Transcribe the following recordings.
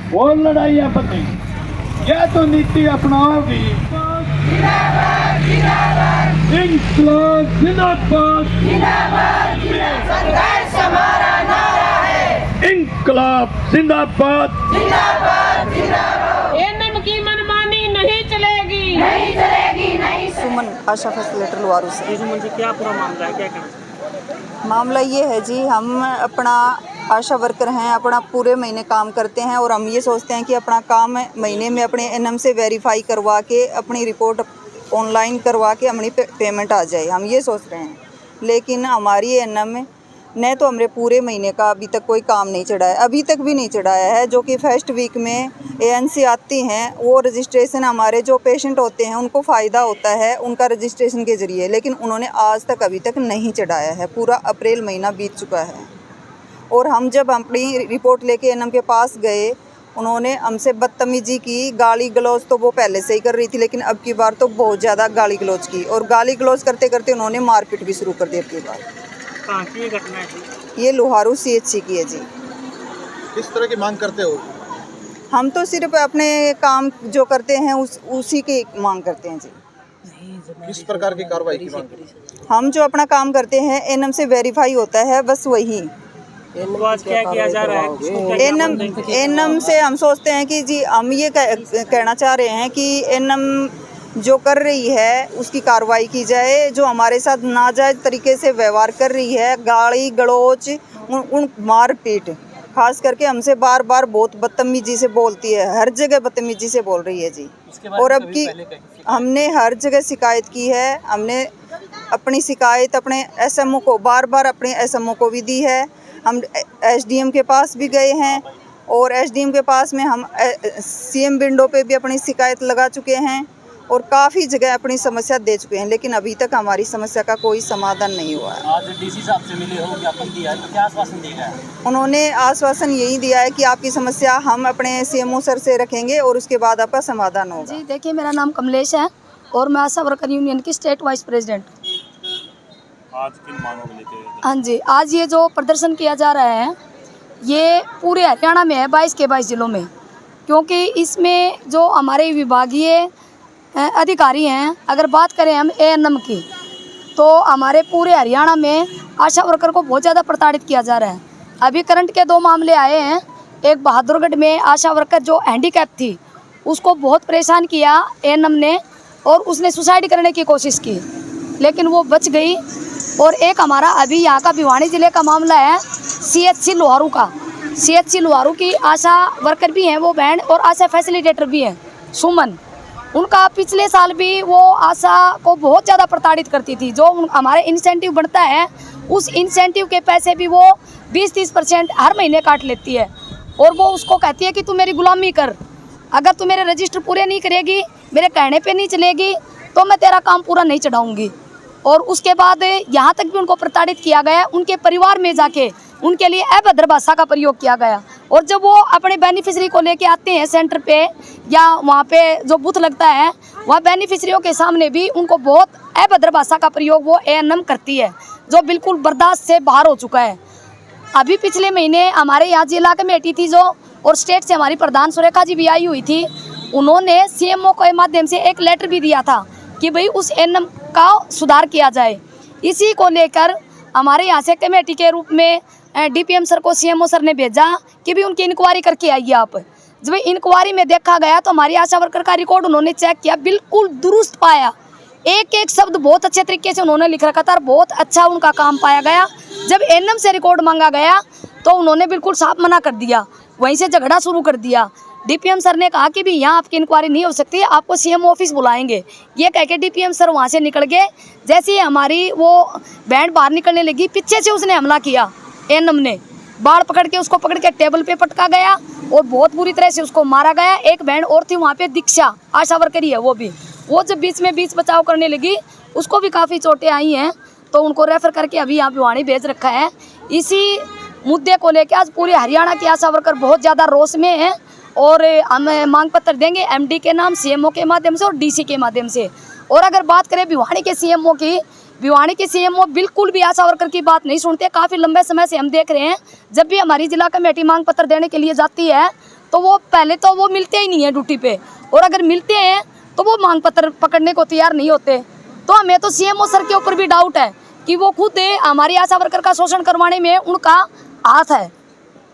और लड़ाई अब नहीं, यह तो नीति अपनाओगी। इंकलाब जिंदाबाद, संघर्ष हमारा नारा है। इंकलाब जिंदाबाद, एनएम की मनमानी नहीं चलेगी, नहीं चलेगी, नहीं। सुमन आशा फैसिलिटेटर लुहारू से। सुमन जी, क्या पूरा मामला है, क्या कहना? मामला ये है जी, हम अपना आशा वर्कर हैं, अपना पूरे महीने काम करते हैं और हम ये सोचते हैं कि अपना काम महीने में अपने एनएम से वेरीफाई करवा के अपनी रिपोर्ट ऑनलाइन करवा के अपनी पेमेंट आ जाए, हम ये सोच रहे हैं। लेकिन हमारी एनएम ने तो हमरे पूरे महीने का अभी तक कोई काम नहीं चढ़ाया, अभी तक भी नहीं चढ़ाया है। जो कि फर्स्ट वीक में एएनसी आती हैं, वो रजिस्ट्रेशन हमारे जो पेशेंट होते हैं उनको फ़ायदा होता है उनका रजिस्ट्रेशन के ज़रिए, लेकिन उन्होंने आज तक अभी तक नहीं चढ़ाया है। पूरा अप्रैल महीना बीत चुका है और हम जब अपनी रिपोर्ट लेके एनएम के पास गए, उन्होंने हमसे बदतमीजी की, गाली गलौज तो वो पहले से ही कर रही थी, लेकिन अब की बार तो बहुत ज़्यादा गाली गलौज की, और गाली गलौज करते करते उन्होंने मारपीट भी शुरू कर दी। अब की बार कहाँ की ये घटना है? ये लुहारू CHC की है जी। किस तरह की मांग करते हो? हम तो सिर्फ अपने काम जो करते हैं उसी की मांग करते हैं जी। किस प्रकार की कार्रवाई की मांग करते हो? हम जो अपना काम करते हैं एनएम से वेरीफाई होता है, बस वही। तो आज क्या किया जा रहा है? किसको क्या एनएम से हम सोचते हैं कि जी हम ये कहना चाह रहे हैं कि एनएम जो कर रही है उसकी कार्रवाई की जाए। जो हमारे साथ नाजायज़ तरीके से व्यवहार कर रही है, गाली गलौज, उन मारपीट, खास करके हमसे बार बार बहुत बदतमीजी से बोलती है, हर जगह बदतमीजी से बोल रही है जी। और अब की हमने हर जगह शिकायत की है, हमने अपनी शिकायत अपने SMO को बार अपने SMO को भी दी है। हम SDM के पास भी गए हैं और SDM के पास में हम CM विंडो पे भी अपनी शिकायत लगा चुके हैं और काफ़ी जगह अपनी समस्या दे चुके हैं, लेकिन अभी तक हमारी समस्या का कोई समाधान नहीं हुआ है। आज डीसी साहब से मिले हो, ज्ञापन दिया है, तो क्या आश्वासन दिया है? उन्होंने आश्वासन यही दिया है कि आपकी समस्या हम अपने CMO सर से रखेंगे और उसके बाद आपका समाधान होगा। जी देखिए, मेरा नाम कमलेश है और मैं आशा वर्कर यूनियन की स्टेट वाइस प्रेसिडेंट। आज किन मांगों को लेकर? हाँ जी, आज ये जो प्रदर्शन किया जा रहा है ये पूरे हरियाणा में है, 22 के 22 जिलों में, क्योंकि इसमें जो हमारे विभागीय अधिकारी हैं, अगर बात करें हम एएनएम की, तो हमारे पूरे हरियाणा में आशा वर्कर को बहुत ज़्यादा प्रताड़ित किया जा रहा है। अभी करंट के 2 मामले आए हैं। एक बहादुरगढ़ में आशा वर्कर जो हैंडीकैप थी उसको बहुत परेशान किया एएनएम ने और उसने सुसाइड करने की कोशिश की, लेकिन वो बच गई। और एक हमारा अभी यहाँ का भिवानी ज़िले का मामला है CHC लुहारू का। CHC लुहारू की आशा वर्कर भी हैं वो बहन, और आशा फैसिलिटेटर भी हैं सुमन। उनका पिछले साल भी वो आशा को बहुत ज़्यादा प्रताड़ित करती थी। जो हमारे इंसेंटिव बढ़ता है उस इंसेंटिव के पैसे भी वो 20-30% हर महीने काट लेती है, और वो उसको कहती है कि तू मेरी गुलामी कर, अगर तू मेरे रजिस्टर पूरे नहीं करेगी, मेरे कहने पे नहीं चलेगी, तो मैं तेरा काम पूरा नहीं चढ़ाऊँगी। और उसके बाद यहाँ तक भी उनको प्रताड़ित किया गया, उनके परिवार में जाके उनके लिए अभद्र भाषा का प्रयोग किया गया। और जब वो अपने बेनिफिशरी को लेके आते हैं सेंटर पे या वहाँ पे जो बूथ लगता है, वहाँ बेनिफिशरियों के सामने भी उनको बहुत अभद्र भाषा का प्रयोग वो एएनएम करती है, जो बिल्कुल बर्दाश्त से बाहर हो चुका है। अभी पिछले महीने हमारे यहाँ जिला कमेटी थी जो, और स्टेट से हमारी प्रधान सुरेखा जी भी आई हुई थी, उन्होंने CMO के माध्यम से एक लेटर भी दिया था कि भाई उस एएनएम का सुधार किया जाए। इसी को लेकर हमारे यहाँ से कमेटी के रूप में DPM सर को CMO सर ने भेजा कि भी उनकी इंक्वायरी करके आइए आप। जब इंक्वायरी में देखा गया तो हमारी आशा वर्कर का रिकॉर्ड उन्होंने चेक किया, बिल्कुल दुरुस्त पाया, एक एक शब्द बहुत अच्छे तरीके से उन्होंने लिख रखा था, बहुत अच्छा उनका काम पाया गया। जब एएनएम से रिकॉर्ड मांगा गया तो उन्होंने बिल्कुल साफ मना कर दिया, वहीं से झगड़ा शुरू कर दिया। DPM सर ने कहा कि भी यहाँ आपकी इंक्वायरी नहीं हो सकती, आपको CMO ऑफिस बुलाएंगे। ये कह के DPM सर वहाँ से निकल गए। जैसे ही हमारी वो बैंड बाहर निकलने लगी, पीछे से उसने हमला किया, एएनएम ने बाल पकड़ के उसको पकड़ के टेबल पे पटका गया और बहुत बुरी तरह से उसको मारा गया। एक बैंड और थी वहाँ पे, दीक्षा आशा वर्कर ही है वो जब बीच बचाव करने लगी उसको भी काफ़ी चोटें आई हैं, तो उनको रेफर करके अभी यहाँ भिवानी भेज रखा है। इसी मुद्दे को लेकर आज पूरे हरियाणा की आशा वर्कर बहुत ज़्यादा रोष में हैं और हम मांग पत्र देंगे MD के नाम, CMO के माध्यम से और DC के माध्यम से। और अगर बात करें भिवानी के CMO की, भिवानी के CMO बिल्कुल भी आशा वर्कर की बात नहीं सुनते। काफ़ी लंबे समय से हम देख रहे हैं, जब भी हमारी जिला कमेटी मांग पत्र देने के लिए जाती है तो वो पहले तो वो मिलते ही नहीं है ड्यूटी पे, और अगर मिलते हैं तो वो मांग पत्र पकड़ने को तैयार नहीं होते। तो हमें तो सीएमओ सर के ऊपर भी डाउट है कि वो खुद हमारी आशा वर्कर का शोषण करवाने में उनका हाथ है।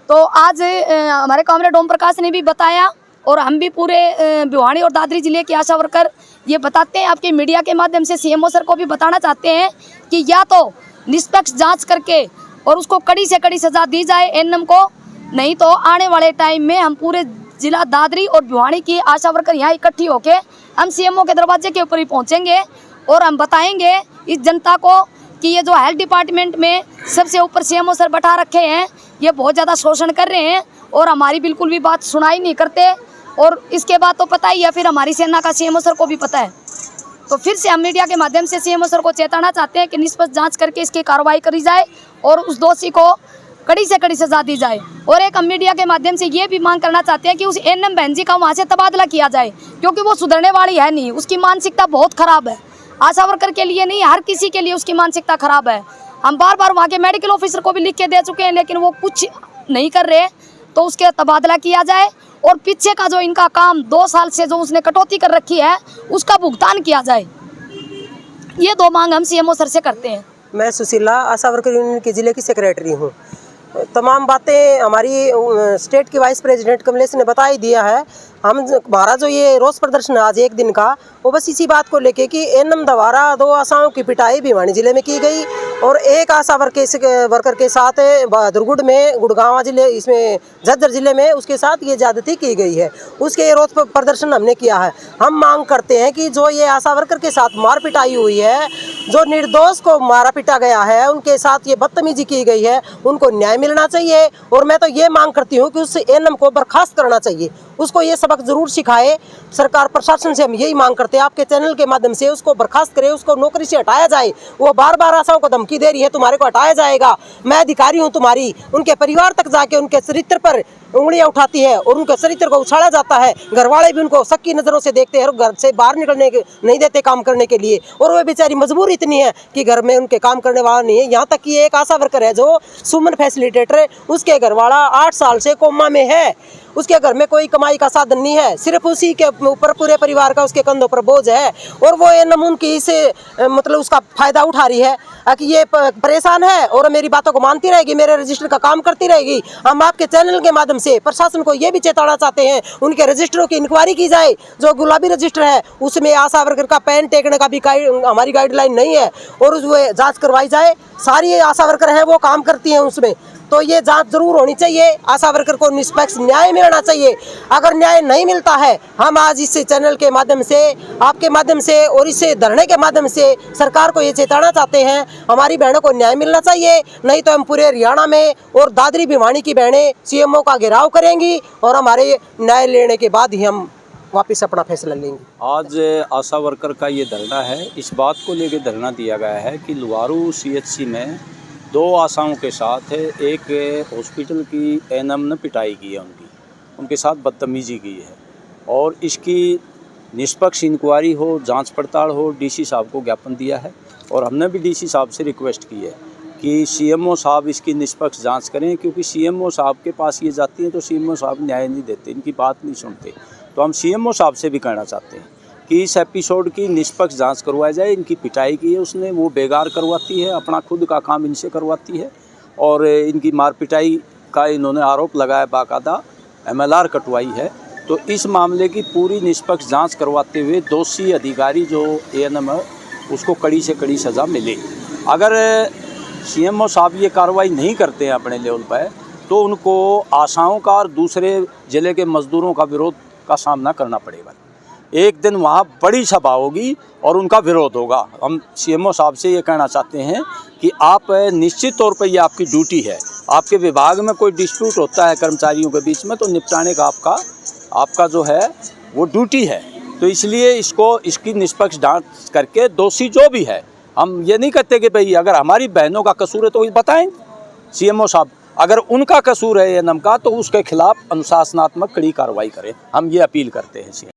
तो आज हमारे कॉमरेड ओम प्रकाश ने भी बताया, और हम भी पूरे भिवानी और दादरी जिले के आशा वर्कर ये बताते हैं, आपके मीडिया के माध्यम से सीएमओ सर को भी बताना चाहते हैं कि या तो निष्पक्ष जांच करके और उसको कड़ी से कड़ी सजा दी जाए एनएम को, नहीं तो आने वाले टाइम में हम पूरे जिला दादरी और भिवानी की आशा वर्कर यहाँ इकट्ठी होके हम सीएमओ के दरवाजे के ऊपर ही पहुँचेंगे और हम बताएंगे इस जनता को कि ये जो हेल्थ डिपार्टमेंट में सबसे ऊपर सीएमओ सर बैठा रखे हैं, ये बहुत ज़्यादा शोषण कर रहे हैं और हमारी बिल्कुल भी बात सुनाई नहीं करते। और इसके बाद तो पता ही है, फिर हमारी सेना का सीएमओ सर को भी पता है। तो फिर से हम मीडिया के माध्यम से सीएमओ सर को चेताना चाहते हैं कि निष्पक्ष जांच करके इसकी कार्रवाई करी जाए और उस दोषी को कड़ी से कड़ी सजा दी जाए। और एक हम मीडिया के माध्यम से ये भी मांग करना चाहते हैं कि उस एनएम बहन जी का वहाँ से तबादला किया जाए, क्योंकि वो सुधरने वाली है नहीं, उसकी मानसिकता बहुत खराब है। आशा वर्कर के लिए नहीं, हर किसी के लिए उसकी मानसिकता खराब है। हम बार बार वहाँ के मेडिकल ऑफिसर को भी लिख के दे चुके हैं, लेकिन वो कुछ नहीं कर रहे। तो उसके तबादला किया जाए और पीछे का जो इनका काम 2 साल से जो उसने कटौती कर रखी है उसका भुगतान किया जाए। ये 2 मांग हम सीएमओ सर से करते हैं। मैं सुशीला आशा वर्कर यूनियन के ज़िले की सेक्रेटरी हूँ। तमाम बातें हमारी स्टेट के वाइस प्रेसिडेंट कमलेश ने बता ही दिया है। हमारा जो ये रोष प्रदर्शन है आज एक दिन का, वो बस इसी बात को लेके कि एनएम द्वारा 2 आशाओं की पिटाई भिवानी जिले में की गई और एक आशा वर्कर के साथ बहादुरगढ़ में, गुड़गांव जिले, इसमें झज्जर जिले में उसके साथ ये ज्यादती की गई है। उसके ये रोष प्रदर्शन हमने किया है। हम मांग करते हैं कि जो ये आशा वर्कर के साथ मार पिटाई हुई है, जो निर्दोष को मारा पिटा गया है, उनके साथ ये बदतमीजी की गई है, उनको न्याय मिलना चाहिए। और मैं तो ये मांग करती हूँ कि उस एनएम को बर्खास्त करना चाहिए, उसको ये सबक जरूर सिखाए। सरकार प्रशासन से हम यही मांग करते हैं, आपके चैनल के माध्यम से उसको बर्खास्त करें, उसको नौकरी से हटाया जाए। वो बार बार आशाओं को धमकी दे रही है तुम्हारे को हटाया जाएगा, मैं अधिकारी हूँ तुम्हारी। उनके परिवार तक जाके उनके चरित्र पर उंगलियां उठाती है और उनके चरित्र को उछाला जाता है। घर वाले भी उनको शक्की नज़रों से देखते हैं और घर से बाहर निकलने नहीं देते काम करने के लिए। और वो बेचारी मजबूर इतनी है कि घर में उनके काम करने वाला नहीं है। यहाँ तक कि एक आशा वर्कर है जो सुमन फैसिलिटेटर है, उसके घर वाला 8 साल से कोमा में है, उसके घर में कोई कमाई का साधन नहीं है, सिर्फ उसी के ऊपर पूरे परिवार का उसके कंधों पर बोझ है। और वो ये नमून की इसे मतलब उसका फायदा उठा रही है कि ये परेशान है और मेरी बातों को मानती रहेगी, मेरे रजिस्टर का काम करती रहेगी। हम आपके चैनल के माध्यम से प्रशासन को ये भी चेताना चाहते हैं, उनके रजिस्टरों की इंक्वायरी की जाए। जो गुलाबी रजिस्टर है उसमें आशा वर्कर का पेन टेकने का भी हमारी गाइडलाइन नहीं है, और उस जाँच करवाई जाए। सारी आशा वर्कर हैं वो काम करती हैं उसमें, तो ये जांच जरूर होनी चाहिए। आशा वर्कर को निष्पक्ष न्याय मिलना चाहिए। अगर न्याय नहीं मिलता है, हम आज इस चैनल के माध्यम से, आपके माध्यम से और इसे धरने के माध्यम से सरकार को ये चेताना चाहते हैं, हमारी बहनों को न्याय मिलना चाहिए। नहीं तो हम पूरे हरियाणा में और दादरी भिवानी की बहनें सीएमओ का घेराव करेंगी और हमारे न्याय लेने के बाद ही हम वापस अपना फैसला लेंगे। आज आशा वर्कर का ये धरना है, इस बात को लेकर धरना दिया गया है कि लुवारू सीएचसी में 2 आशाओं के साथ एक हॉस्पिटल की एनएम ने पिटाई की है, उनके साथ बदतमीजी की है और इसकी निष्पक्ष इंक्वायरी हो, जांच पड़ताल हो। डीसी साहब को ज्ञापन दिया है और हमने भी डीसी साहब से रिक्वेस्ट की है कि सीएमओ साहब इसकी निष्पक्ष जांच करें, क्योंकि सीएमओ साहब के पास ये जाती हैं तो सीएमओ साहब न्याय नहीं देते, इनकी बात नहीं सुनते। तो हम सीएमओ साहब से भी कहना चाहते हैं कि इस एपिसोड की निष्पक्ष जांच करवाई जाए। इनकी पिटाई की है उसने, वो बेगार करवाती है, अपना खुद का काम इनसे करवाती है और इनकी मार पिटाई का इन्होंने आरोप लगाया, बाकायदा MLR कटवाई है। तो इस मामले की पूरी निष्पक्ष जांच करवाते हुए दोषी अधिकारी जो ANM है उसको कड़ी से कड़ी सज़ा मिले। अगर सीएमओ साहब ये कार्रवाई नहीं करते हैं अपने लेवल पर, तो उनको आशाओं का और दूसरे ज़िले के मज़दूरों का विरोध का सामना करना पड़ेगा। एक दिन वहाँ बड़ी सभा होगी और उनका विरोध होगा। हम सीएमओ साहब से ये कहना चाहते हैं कि आप निश्चित तौर पर ये आपकी ड्यूटी है, आपके विभाग में कोई डिस्प्यूट होता है कर्मचारियों के बीच में तो निपटाने का आपका जो है वो ड्यूटी है। तो इसलिए इसकी निष्पक्ष जांच करके दोषी जो भी है, हम ये नहीं कहते कि भाई अगर हमारी बहनों का कसूर है तो बताएं सीएमओ साहब, अगर उनका कसूर है एनएम का तो उसके खिलाफ अनुशासनात्मक कड़ी कार्रवाई करें। हम ये अपील करते हैं।